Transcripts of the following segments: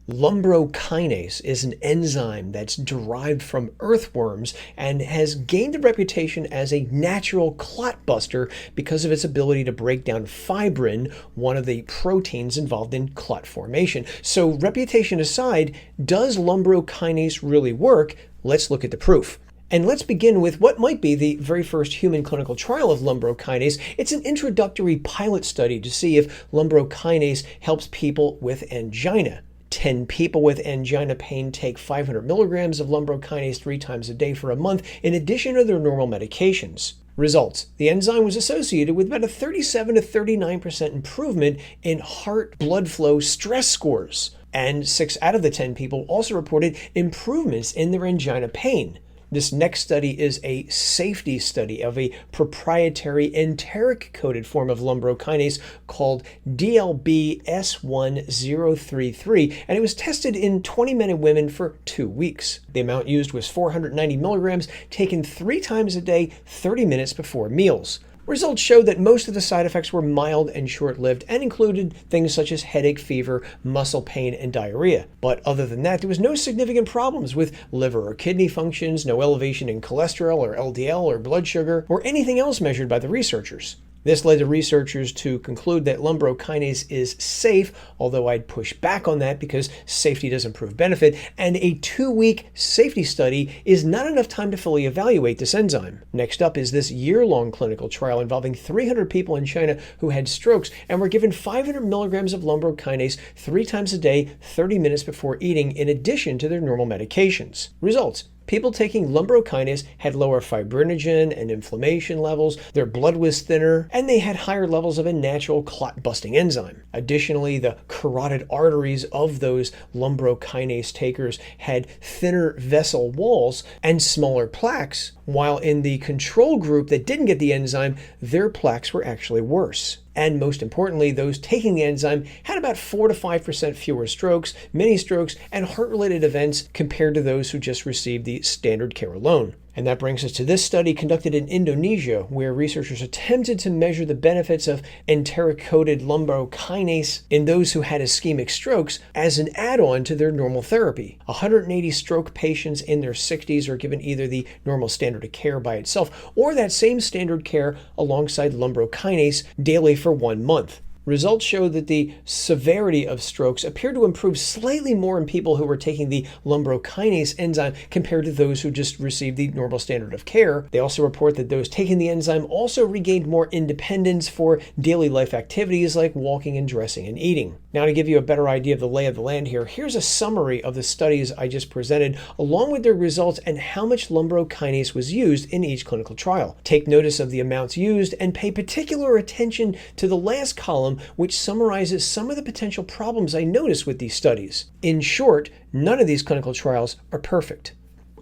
Lumbrokinase is an enzyme that's derived from earthworms and has gained a reputation as a natural clot buster because of its ability to break down fibrin, one of the proteins involved in clot formation. So, reputation aside, does lumbrokinase really work? Let's look at the proof. And let's begin with what might be the very first human clinical trial of lumbrokinase. It's an introductory pilot study to see if lumbrokinase helps people with angina. 10 people with angina pain take 500 milligrams of lumbrokinase 3 times a day for a month, in addition to their normal medications. Results. The enzyme was associated with about a 37 to 39% improvement in heart blood flow stress scores. And 6 out of the 10 people also reported improvements in their angina pain. This next study is a safety study of a proprietary enteric-coated form of lumbrokinase called DLB-S1033, and it was tested in 20 men and women for 2 weeks. The amount used was 490 milligrams, taken 3 times a day, 30 minutes before meals. Results showed that most of the side effects were mild and short-lived and included things such as headache, fever, muscle pain, and diarrhea. But other than that, there was no significant problems with liver or kidney functions, no elevation in cholesterol or LDL or blood sugar, or anything else measured by the researchers. This led the researchers to conclude that lumbrokinase is safe, although I'd push back on that because safety doesn't prove benefit, and a 2-week safety study is not enough time to fully evaluate this enzyme. Next up is this year-long clinical trial involving 300 people in China who had strokes and were given 500 milligrams of lumbrokinase 3 times a day, 30 minutes before eating, in addition to their normal medications. Results. People taking lumbrokinase had lower fibrinogen and inflammation levels, their blood was thinner, and they had higher levels of a natural clot-busting enzyme. Additionally, the carotid arteries of those lumbrokinase takers had thinner vessel walls and smaller plaques, while in the control group that didn't get the enzyme, their plaques were actually worse. And most importantly, those taking the enzyme had about 4 to 5% fewer strokes, mini strokes, and heart-related events compared to those who just received the standard care alone. And that brings us to this study conducted in Indonesia, where researchers attempted to measure the benefits of enteric-coated lumbrokinase in those who had ischemic strokes as an add-on to their normal therapy. 180 stroke patients in their 60s are given either the normal standard of care by itself or that same standard care alongside lumbrokinase daily for 1 month. Results show that the severity of strokes appeared to improve slightly more in people who were taking the lumbrokinase enzyme compared to those who just received the normal standard of care. They also report that those taking the enzyme also regained more independence for daily life activities like walking and dressing and eating. Now, to give you a better idea of the lay of the land here, here's a summary of the studies I just presented, along with their results and how much lumbrokinase was used in each clinical trial. Take notice of the amounts used and pay particular attention to the last column, which summarizes some of the potential problems I noticed with these studies. In short, none of these clinical trials are perfect.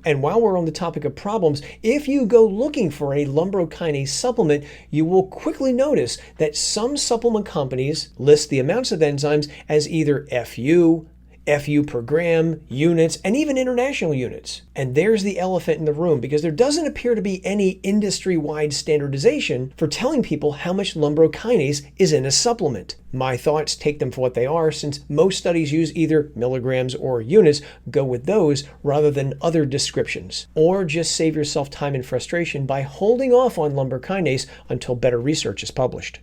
And while we're on the topic of problems, if you go looking for a lumbrokinase supplement, you will quickly notice that some supplement companies list the amounts of enzymes as either FU per gram, units, and even international units. And there's the elephant in the room, because there doesn't appear to be any industry-wide standardization for telling people how much lumbrokinase is in a supplement. My thoughts, take them for what they are, since most studies use either milligrams or units. Go with those rather than other descriptions. Or just save yourself time and frustration by holding off on lumbrokinase until better research is published.